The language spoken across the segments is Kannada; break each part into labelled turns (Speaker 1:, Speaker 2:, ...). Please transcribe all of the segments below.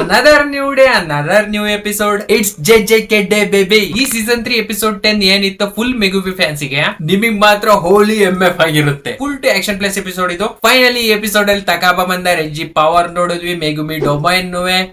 Speaker 1: Another new day, another new episode. It's JJK Day baby. ಈ ಸೀಸನ್ 3 ಎಪಿಸೋಡ್ 10 ಏನಿತ್ತು ಫುಲ್ ಮೆಗುಬಿ ಫ್ಯಾನ್ಸಿಗೆ ನಿಮಗ್ ಮಾತ್ರ ಹೋಲಿ MF ಆಗಿರುತ್ತೆ. ಫುಲ್ ಟು ಆಕ್ಷನ್ ಪ್ಲೇಸ್ ಎಪಿಸೋಡ್ ಇದು. ಫೈನಲಿ ಈ ಎಪಿಸೋಡ್ ಅಲ್ಲಿ ತಕಾಬ ಬಂದ ರೆಜ್ಜಿ ಪವರ್ ನೋಡಿದ್ವಿ, ಮೆಗುಮಿ ಡೊಮೈನ್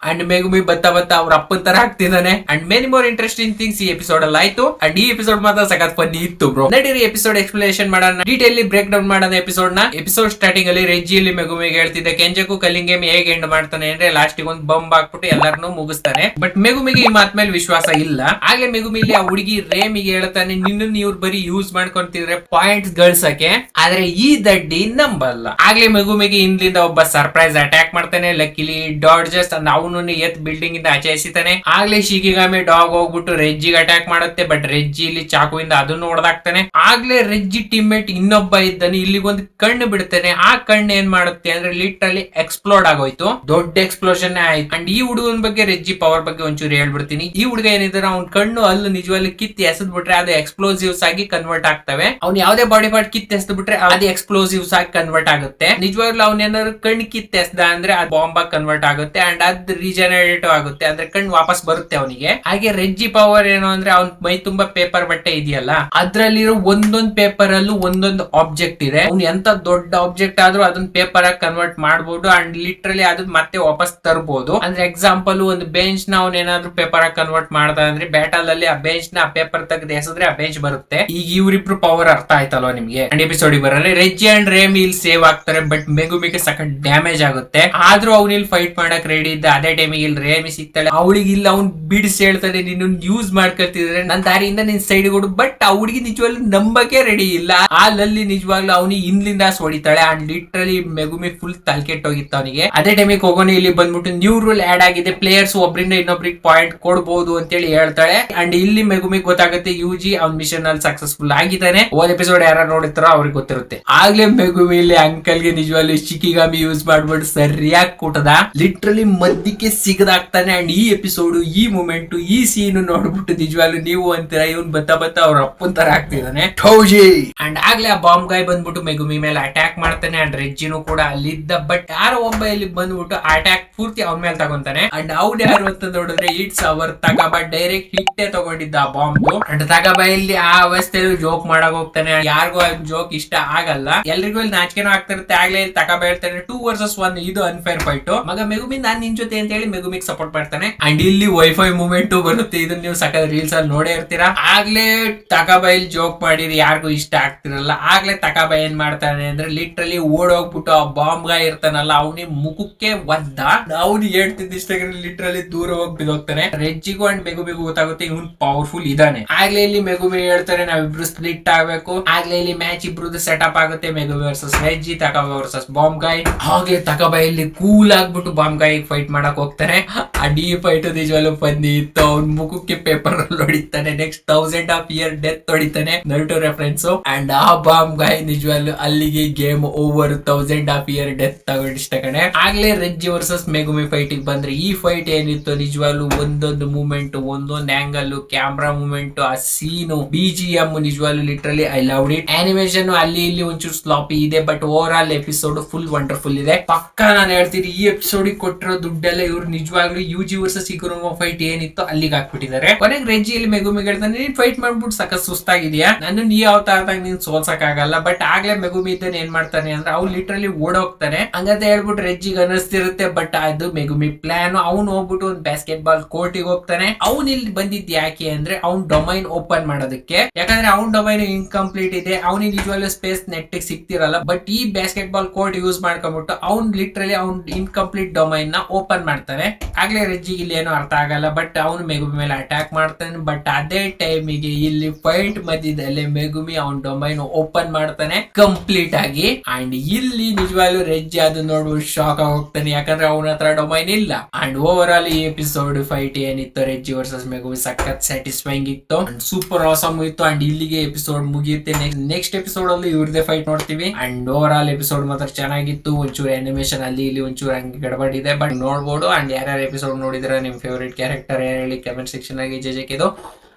Speaker 1: ಅಂಡ್ ಮೆಗುಮಿ ಬತ್ತ ಅವ್ರ ಅಪ್ಪನ್ ತರ ಆಗ್ತಿದ್ದಾನೆ and many more interesting things ಈ ಎಪಿಸೋಡ್ ಅಲ್ಲಿ ಆಯ್ತು. ಅಂಡ್ ಈ ಎಪಿಸೋಡ್ ಮಾತ್ರ ಸಖತ್ ಫನ್ನಿ ಇತ್ತು ಬ್ರೋ. ನಡೀರಿ ಎಪಿಸೋಡ್ ಎಕ್ಸ್ಪ್ಲನೇಷನ್ ಮಾಡೋಣ, ಡೀಟೇಲ್ ಬ್ರೇಕ್ ಡೌನ್ ಮಾಡೋಣ ಎಪಿಸೋಡ್ ನ. ಎಪಿಸೋಡ್ ಸ್ಟಾರ್ಟಿಂಗ್ ಅಲ್ಲಿ ರೆಜ್ಜಿಯಲ್ಲಿ ಮೆಗುಮಿಗೆ ಹೇಳ್ತಿದ್ದೆ ಕೆಂಜಕು ಕಲಿಂಗ್ ಹೇಗೆ ಎಂಡ್ ಮಾಡ್ತಾನೆ ಅಂದ್ರೆ ಲಾಸ್ಟ್ ಒಂದು ಬಂಬ್ ಹಾಕ್ಬಿಟ್ಟು ಎಲ್ಲರನ್ನೂ ಮುಗಿಸ್ತಾನೆ. ಬಟ್ ಮೆಗುಮಿಗೆ ಈ ಮಾತ್ ಮೇಲೆ ವಿಶ್ವಾಸ ಇಲ್ಲ. ಆಗ್ಲೇ ಮೆಗುಮಿ ಇಲ್ಲಿ ಆ ಹುಡುಗಿ ರೇಮಿಗೆ ಹೇಳ್ತಾನೆ, ನಿನ್ನ ಇವ್ರು ಬರೀ ಯೂಸ್ ಮಾಡ್ಕೊಂತಿದ್ರೆ ಪಾಯಿಂಟ್ಸ್ ಗಳಿಸಕ್ಕೆ, ಆದ್ರೆ ಈ ದಡ್ಡಿ ನಂಬಲ್ಲ. ಆಗ್ಲೇ ಮೆಗುಮಿಗೆ ಹಿಂದಿಂದ ಒಬ್ಬ ಸರ್ಪ್ರೈಸ್ ಅಟ್ಯಾಕ್ ಮಾಡ್ತಾನೆ. ಲಕ್ಕಿಲಿ ಡಾಡ್ಜಸ್ ಅವನು ಎತ್ ಬಿಲ್ಡಿಂಗ್ ಇಂದ ಆಚೆ ಎಸಿತಾನೆ. ಆಗ್ಲೇ ಶಿಕಿಗಾಮಿ ಡಾಗ್ ಹೋಗ್ಬಿಟ್ಟು ರೆಜ್ಜಿಗೆ ಅಟ್ಯಾಕ್ ಮಾಡುತ್ತೆ. ಬಟ್ ರೆಜ್ಜಿ ಇಲ್ಲಿ ಚಾಕುವಿಂದ ಅದನ್ನು ಹೊಡೆದಾಕ್ತಾನೆ. ಆಗ್ಲೇ ರೆಜ್ಜಿ ಟೀಮ್ಮೇಟ್ ಇನ್ನೊಬ್ಬ ಇದ್ದಾನೆ, ಇಲ್ಲಿಗೊಂದು ಕಣ್ಣು ಬಿಡ್ತಾನೆ. ಆ ಕಣ್ಣು ಏನ್ ಮಾಡುತ್ತೆ ಅಂದ್ರೆ ಲಿಟ್ರಲಿ ಎಕ್ಸ್ಪ್ಲೋಡ್ ಆಗೋಯ್ತು, ದೊಡ್ಡ ಎಕ್ಸ್ಪ್ಲೋಷನ್ ಆಯ್ತು. ಅಂಡ್ ಈ ಹುಡುಗನ ಬಗ್ಗೆ ರೆಜ್ಜಿ ಪವರ್ ಬಗ್ಗೆ ಒಂಚೂರು ಹೇಳ್ಬಿಡ್ತೀನಿ. ಈ ಹುಡುಗ ಏನಿದ್ರೆ ಅವ್ನ ಕಣ್ಣು ಅಲ್ಲೂ ನಿಜವಾಗಿ ಕಿತ್ತಿ ಎಸದ್ ಬಿಟ್ರೆ ಅದು ಎಕ್ಸ್ಪ್ಲೋಸಿವ್ಸ್ ಆಗಿ ಕನ್ವರ್ಟ್ ಆಗ್ತವೆ. ಅವ್ನು ಯಾವ್ದೇ ಬಾಡಿ ಪಾರ್ಟ್ ಕಿತ್ತಿ ಎಸದ್ ಬಿಟ್ರೆ ಅದು ಎಕ್ಸ್ಪ್ಲೋಸಿವ್ಸ್ ಆಗಿ ಕನ್ವರ್ಟ್ ಆಗುತ್ತೆ. ನಿಜವಾಗ್ಲೂ ಅವ್ನ ಏನಾದ್ರು ಕಣ್ಣು ಕಿತ್ತಿ ಎಸ್ದ ಅಂದ್ರೆ ಅದು ಬಾಂಬ್ ಆಗಿ ಕನ್ವರ್ಟ್ ಆಗುತ್ತೆ ಅಂಡ್ ಅದ್ ರಿಜನರೇಟಿವ್ ಆಗುತ್ತೆ, ಅಂದ್ರೆ ಕಣ್ಣು ವಾಪಸ್ ಬರುತ್ತೆ ಅವನಿಗೆ. ಹಾಗೆ ರೆಜ್ಜಿ ಪವರ್ ಏನು ಅಂದ್ರೆ ಅವ್ನ ಮೈ ತುಂಬಾ ಪೇಪರ್ ಬಟ್ಟೆ ಇದೆಯಲ್ಲ, ಅದ್ರಲ್ಲಿರೋ ಒಂದೊಂದ್ ಪೇಪರ್ ಅಲ್ಲೂ ಒಂದೊಂದು ಆಬ್ಜೆಕ್ಟ್ ಇದೆ. ಅವ್ನು ಎಂತ ದೊಡ್ಡ ಆಬ್ಜೆಕ್ಟ್ ಆದ್ರೂ ಅದನ್ನ ಪೇಪರ್ ಆಗಿ ಕನ್ವರ್ಟ್ ಮಾಡಬಹುದು ಅಂಡ್ ಲಿಟ್ರಲಿ ಅದನ್ನ ಮತ್ತೆ ವಾಪಸ್ ತರಬಹುದು. ಅಂದ್ರೆ ಎಕ್ಸಾಂಪಲ್ ಒಂದು ಬೆಂಚ್ ನ ಅವ್ನ ಏನಾದ್ರು ಪೇಪರ್ ಆಗಿ ಕನ್ವರ್ಟ್ ಮಾಡ್ದ ಅಂದ್ರೆ ಬ್ಯಾಟಲ್ ಅಲ್ಲಿ ಆ ಬೆಂಚ್ ನ ಪೇಪರ್ ತೆಗೆದು ಎಸದ್ರೆ ಆ ಬೆಂಚ್ ಬರುತ್ತೆ. ಈಗ ಇವರಿಬ್ರು ಪವರ್ ಅರ್ಥ ಆಯ್ತಲ್ವಾ ನಿಮ್ಗೆ. ಅಂಡ್ ಎಪಿಸೋಡ್ ಬರಲ್ಲ ರೆಜ್ಜಿ ಅಂಡ್ ರೇಮಿ ಇಲ್ಲಿ ಸೇವ್ ಆಗ್ತಾರೆ. ಬಟ್ ಮೆಗುಮಿಗೆ ಸಖತ್ ಡ್ಯಾಮೇಜ್ ಆಗುತ್ತೆ. ಆದ್ರೂ ಅವ್ನ ಇಲ್ಲಿ ಫೈಟ್ ಮಾಡಕ್ ರೆಡಿ ಇದ್ದ. ಅದೇ ಟೈಮಿಗೆ ಇಲ್ಲಿ ರೇಮಿ ಸಿಗ್ತಾಳೆ. ಅವಳಿಗೆ ಇಲ್ಲ ಅವ್ನ್ ಬಿಡಿಸಿ ಹೇಳ್ತಾನೆ, ನೀನು ಯೂಸ್ ಮಾಡ್ಕೊಳ್ತಿದ್ರೆ ನನ್ನ ದಾರಿಯಿಂದ ನಿನ್ ಸೈಡ್ ಕೊಡು. ಬಟ್ ಆ ಹುಡುಗಿ ನಿಜವಾಗ್ಲೂ ನಂಬಕ್ಕೆ ರೆಡಿ ಇಲ್ಲ. ಆ ಲಲ್ಲಿ ನಿಜವಾಗ್ಲೂ ಅವನಿಗೆ ಹಿಂದ್ಲಿಂದ ಹೊಡಿತಾಳೆ ಅಂಡ್ ಲಿಟ್ರಲಿ ಮೆಗುಮಿ ಫುಲ್ ತಲ್ಕೆಟ್ಟೋಗಿತ್ತು ಅವನಿಗೆ. ಅದೇ ಟೈಮಿಗೆ ಹೋಗೋಣ ಇಲ್ಲಿ ಬಂದ್ಬಿಟ್ಟು ನ್ಯೂ ರೂಲ್ ಆಡ್ ಆಗಿದೆ, ಪ್ಲೇಯರ್ಸ್ ಒಬ್ರಿಂದ ಇನ್ನೊಬ್ರಿಗೆ ಪಾಯಿಂಟ್ ಕೊಡಬಹುದು ಅಂತ ಹೇಳಿ ಹೇಳ್ತಾಳೆ. ಅಂಡ್ ಇಲ್ಲಿ ಮೆಗುಮಿಗೆ ಗೊತ್ತಾಗುತ್ತೆ ಯುಜಿ ಅವ್ನ ಮಿಷನ್ ಅಲ್ಲಿ ಸಕ್ಸಸ್ಫುಲ್ ಆಗಿದ್ದಾನೆ. ಹೋದ ಎಪಿಸೋಡ್ ಯಾರು ನೋಡಿರ್ತಾರೋ ಅವ್ರಿಗೆ ಗೊತ್ತಿರುತ್ತೆ. ಆಗ್ಲೇ ಮೆಗುಮಿ ಇಲ್ಲಿ ಅಂಕಲ್ ಗೆ ನಿಜವಾಗ್ಲೂ ಶಿಕಿಗಾಮಿ ಯೂಸ್ ಮಾಡ್ಬಿಟ್ಟು ಸರಿಯಾಗಿ ಕೂಟದ ಲಿಟ್ರಲಿ ಮಧ್ಯಕ್ಕೆ ಸಿಗದಾಗ್ತಾನೆ. ಅಂಡ್ ಈ ಎಪಿಸೋಡ್ ಈ ಮೂಮೆಂಟ್ ಈ ಸೀನ್ ನೋಡ್ಬಿಟ್ಟು ನಿಜವಾಗ್ಲೂ ನೀವು ಅಂತೀರಾ ಇವನ್ ಬತ್ತ ಅವ್ರ ಅಪ್ಪನ್ ತರ ಆಗ್ತಿದ್ದಾನೆ ಟೌಜಿ. ಅಂಡ್ ಆಗ್ಲೇ ಆ ಬಾಂಬ್ ಗಾಯ್ ಬಂದ್ಬಿಟ್ಟು ಮೆಗುಮಿ ಮೇಲೆ ಅಟ್ಯಾಕ್ ಮಾಡ್ತಾನೆ. ಅಂಡ್ ರೆಜ್ಜಿನೂ ಕೂಡ ಅಲ್ಲಿದ್ದ. ಬಟ್ ಯಾರೋ ಒಬ್ಬ ಇಲ್ಲಿ ಬಂದ್ಬಿಟ್ಟು ಅಟ್ಯಾಕ್ ಪೂರ್ತಿ ಅವನ ಮೇಲೆ ತಗೊಂತಾನೆ. ಅಂಡ್ ಅವ್ನು ಯಾರು ಅಂತ ನೋಡಿದ್ರೆ ಇಟ್ಸ್ ಅವರ್ ತಗಬ ಡೈರೆಕ್ಟ್ ಹಿಟ್ಟೆ ತಗೊಂಡಿದ್ದ ಆ ಬಾಂಬ್. ಅಂಡ್ ತಗಬ ಇಲ್ಲಿ ಆ ಅವಸ್ಥೆಯಲ್ಲಿ ಜೋಕ್ ಮಾಡಕ್ ಹೋಗ್ತಾನೆ. ಯಾರಿಗೂ ಜೋಕ್ ಇಷ್ಟ ಆಗಲ್ಲ, ಎಲ್ರಿಗೂ ಇಲ್ಲಿ ನಾಚಿಕೆನೂ ಆಗ್ತಿರುತ್ತೆ. ಆಗ್ಲೇ ಇಲ್ಲಿ ತಗಬ ಹೇಳ್ತಾನೆ 2 versus 1 ಇದು ಅನ್ಫೇರ್ ಫೈಟ್. ಮಗ ಮೆಗುಮಿ ನಾನ್ ನಿನ್ ಜೊತೆ ಅಂತ ಹೇಳಿ ಮೆಗುಮಿಗೆ ಸಪೋರ್ಟ್ ಮಾಡ್ತಾನೆ. ಅಂಡ್ ಇಲ್ಲಿ ವೈಫೈ ಮೂಮೆಂಟ್ ಬರುತ್ತೆ, ಇದನ್ನ ನೀವು ಸಕಲ ರೀಲ್ಸ್ ಅಲ್ಲಿ ನೋಡೇ ಇರ್ತೀರಾ. ಆಗ್ಲೇ ತಗಬ ಇಲ್ಲಿ ಜೋಕ್ ಮಾಡಿರಿ ಯಾರಿಗೂ ಇಷ್ಟ ಆಗ್ತಿರಲ್ಲ. ಆಗ್ಲೇ ತಗಬ ಏನ್ ಮಾಡ್ತಾನೆ ಅಂದ್ರೆ ಲಿಟ್ರಲಿ ಓಡೋಗ್ಬಿಟ್ಟು ಆ ಬಾಂಬ್ ಗಾಯ ಇರ್ತಾನಲ್ಲ ಅವನಿಗೆ ಮುಖಕ್ಕೆ ಒದ್ದ. ಅವ್ನಿಗೆ ಹೇಳ್ತಿದ್ದಿಷ್ಟ ಲಿಟ್ರಲಿ ದೂರ ಹೋಗಿ ಬಿದ್ದೋಗ್ತಾನೆ. ರೆಜ್ಜಿಗೂ ಅಂಡ್ ಮೆಗುಮಿಗೂ ಗೊತ್ತಾಗುತ್ತೆ ಇವನ್ ಪವರ್ಫುಲ್ ಇದಾನೆ. ಆಗ್ಲೇ ಇಲ್ಲಿ ಮೆಗುಮಿ ಹೇಳ್ತಾರೆ ನಾವಿಬ್ರು ಸ್ಪ್ಲಿಟ್ ಆಗ್ಬೇಕು. ಆಗ್ಲೇ ಇಲ್ಲಿ ಮ್ಯಾಚ್ ಇಬ್ರದ್ದು ಸೆಟಪ್ ಆಗುತ್ತೆ, ಮೆಗುಮಿ ವರ್ಸಸ್ ರೆಜ್ಜಿ, ತಕಬ ವರ್ಸಸ್ ಬಾಂಬ್ ಗಾಯ್. ಹಾಗೆ ತಕಬ ಇಲ್ಲಿ ಕೂಲ್ ಆಗ್ಬಿಟ್ಟು ಬಾಂಬ್ ಗಾಯ್ ಫೈಟ್ ಮಾಡಕ್ ಹೋಗ್ತಾನೆ. ಆ ಡಿ ಫೈಟ್ ನಿಜವಾಗ್ಲೂ ಬಂದಿ ಇತ್ತು. ಅವ್ನ ಮುಖಕ್ಕೆ ಪೇಪರ್ ಅಲ್ಲಿ ಹೊಡಿತಾನೆ. ನೆಕ್ಸ್ಟ್ 1000 of year ಡೆತ್ ಹೊಡಿತಾನೆ, ನರುಟೋ ರೆಫರೆನ್ಸ್. ಅಂಡ್ ಆ ಬಾಂಬ್ ಗಾಯ್ ನಿಜವಾಗ್ಲೂ ಅಲ್ಲಿಗೆ game over, 1000 of year death ತಗೊಂಡಿಷ್ಟ ಕಣೆ. ಆಗ್ಲೇ ರೆಜ್ಜಿ ವರ್ಸಸ್ ಮೆಗುಮಿ ಫೈಟ್ ಬಂದ್ರೆ ಈ ಫೈಟ್ ಏನಿತ್ತು ನಿಜವಾಗ್ಲೂ ಒಂದೊಂದು ಮೂಮೆಂಟ್, ಒಂದೊಂದು ಆಂಗಲ್, ಕ್ಯಾಮ್ರಾ ಮೂಮೆಂಟ್, ಆ ಸೀನು, BGM ನಿಜವಾಗ್ಲೂ literally I loved it. Animation ಅಲ್ಲಿ ಇಲ್ಲಿ ಒಂಚೂರು ಸ್ಲಾಪಿ ಇದೆ, but over all episode full wonderful ಇದೆ. ಪಕ್ಕ ನಾನು ಹೇಳ್ತೀನಿ ಈ ಎಪಿಸೋಡ್ ಕೊಟ್ಟಿರೋ ದುಡ್ಡೆಲ್ಲ ಇವ್ರು ನಿಜವಾಗ್ಲೂ ಯುಜಿ ವರ್ಸಸ್ ಇಗುರುಮಾ ಫೈಟ್ ಏನಿತ್ತು ಅಲ್ಲಿಗೆ ಹಾಕ್ಬಿಟ್ಟಿದ್ದಾರೆ. ಕೊನೆಗೆ ರೆಜ್ಜಿ ಇಲ್ಲಿ ಮೆಗುಮಿ ಹೇಳ್ತಾನೆ, ನೀನ್ ಫೈಟ್ ಮಾಡ್ಬಿಟ್ಟು ಸಖತ್ ಸುಸ್ತಾಗಿದ್ಯಾ, ನಾನು ನೀ ಯಾವ ತರ ನೀನ್ ಸೋಲ್ಸಕ್ ಆಗಲ್ಲ. ಬಟ್ ಆಗ್ಲೇ ಮೆಗುಮಿ ಇದ್ದಾನೆ ಏನ್ ಮಾಡ್ತಾನೆ ಅಂದ್ರೆ ಅವ್ನು ಲಿಟ್ರಲಿ ಓಡೋಗ್ತಾನೆ. ಹಂಗಂತ ಹೇಳ್ಬಿಟ್ಟು ರೆಜ್ಜಿಗೆ ಅನಿಸ್ತಿರುತ್ತೆ. ಬಟ್ ಅದು ಮೆಗುಮಿ ಪ್ಲಾನ್. ಅವ್ನು ಹೋಗ್ಬಿಟ್ಟು ಒಂದು ಬಾಸ್ಕೆಟ್ ಬಾಲ್ ಕೋರ್ಟಿಗೆ ಹೋಗ್ತಾನೆ. ಅವ್ನು ಇಲ್ಲಿ ಬಂದಿದ್ ಯಾಕೆ ಅಂದ್ರೆ ಅವ್ನ್ ಡೊಮೈನ್ ಓಪನ್ ಮಾಡೋದಕ್ಕೆ. ಯಾಕಂದ್ರೆ ಅವ್ನ್ ಡೊಮೈನ್ ಇನ್ಕಂಪ್ಲೀಟ್ ಇದೆ, ಅವ್ನಿಗೆ ನಿಜವಾಗ್ಲೂ ಸ್ಪೇಸ್ ನೆಟ್ ಸಿಗ್ತಿರಲ್ಲ. ಬಟ್ ಈ ಬಾಸ್ಕೆಟ್ ಬಾಲ್ ಕೋರ್ಟ್ ಯೂಸ್ ಮಾಡ್ಕೊಂಡ್ಬಿಟ್ಟು ಅವ್ನ್ ಲಿಟ್ರಲಿ ಅವ್ನ್ ಇನ್ಕಂಪ್ಲೀಟ್ ಡೊಮೈನ್ ನ ಓಪನ್ ಮಾಡ್ತಾನೆ. ಆಗ್ಲೇ ರೆಜ್ಜಿಗೆ ಇಲ್ಲಿ ಏನೋ ಅರ್ಥ ಆಗಲ್ಲ. ಬಟ್ ಅವ್ನು ಮೆಗುಮಿ ಮೇಲೆ ಅಟ್ಯಾಕ್ ಮಾಡ್ತಾನೆ. ಬಟ್ ಅದೇ ಟೈಮಿಗೆ ಇಲ್ಲಿ ಫೈಟ್ ಮಧ್ಯದಲ್ಲಿ ಮೆಗುಮಿ ಅವ್ನ್ ಡೊಮೈನ್ ಓಪನ್ ಮಾಡ್ತಾನೆ ಕಂಪ್ಲೀಟ್ ಆಗಿ. ಅಂಡ್ ಇಲ್ಲಿ ನಿಜವಾಗ್ಲೂ ರೆಜ್ಜಿ ಅದು ನೋಡ್ಬಿಟ್ಟು ಶಾಕ್ ಆಗಿ ಹೋಗ್ತಾನೆ, ಯಾಕಂದ್ರೆ ಅವನ ಹತ್ರ ಡೊಮೈನ್ ಇಲ್ಲ. ಅಂಡ್ ಓವರ್ ಆಲ್ ಈ ಎಪಿಸೋಡ್ ಫೈಟ್ ಏನಿತ್ತು ರೆಜ್ಜಿ ವರ್ಸಸ್ ಮೆಗುಮಿ ಸಖತ್ ಸ್ಯಾಟಿಸ್ಫೈಂಗ್ ಇತ್ತು, ಸೂಪರ್ ಆಸಮ್ ಇತ್ತು. ಅಂಡ್ ಇಲ್ಲಿಗೆ ಎಪಿಸೋಡ್ ಮುಗಿಯುತ್ತೆ. ನೆಕ್ಸ್ಟ್ ಎಪಿಸೋಡ್ ಅಲ್ಲಿ ಇವ್ರದೇ ಫೈಟ್ ನೋಡ್ತೀವಿ. ಅಂಡ್ ಓವರ್ ಆಲ್ ಎಪಿಸೋಡ್ ಮಾತ್ರ ಚೆನ್ನಾಗಿತ್ತು. ಒಂಚೂರು ಅನಿಮೇಷನ್ ಅಲ್ಲಿ ಇಲ್ಲಿ ಒಂಚೂರು ಹಂಗೆ ಗಡಬಡಿದೆ, ಬಟ್ ನೋಡ್ಬೋದು. ಅಂಡ್ ಯಾರ್ಯಾರು ಎಪಿಸೋಡ್ ನೋಡಿದ್ರೆ ನಿಮ್ ಫೇವರೇಟ್ ಕ್ಯಾರೆಕ್ಟರ್ ಏನ್ ಹೇಳಿ ಕಮೆಂಟ್ ಸೆಕ್ಷನ್ ಆಗಿ ಜೆಜೆಕಿದು.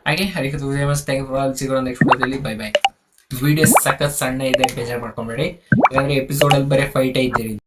Speaker 1: ಹಾಗೆ ಹರಿಕೆ ಥ್ಯಾಂಕ್ ಫಾರ್ ಆಲ್. ಸಿಗೋಣ ನೆಕ್ಸ್ಟ್ ವಿಡಿಯೋದಲ್ಲಿ. Bye bye. ವಿಡಿಯೋ ಸಖತ್ ಸಣ್ಣ ಇದೆ, ಬೇಜಾರು ಮಾಡ್ಕೊಂಬೇಡಿ, ಯಾಕಂದ್ರೆ ಎಪಿಸೋಡ್ ಅಲ್ಲಿ ಬರೀ ಫೈಟ್ ಐತಿರಿ.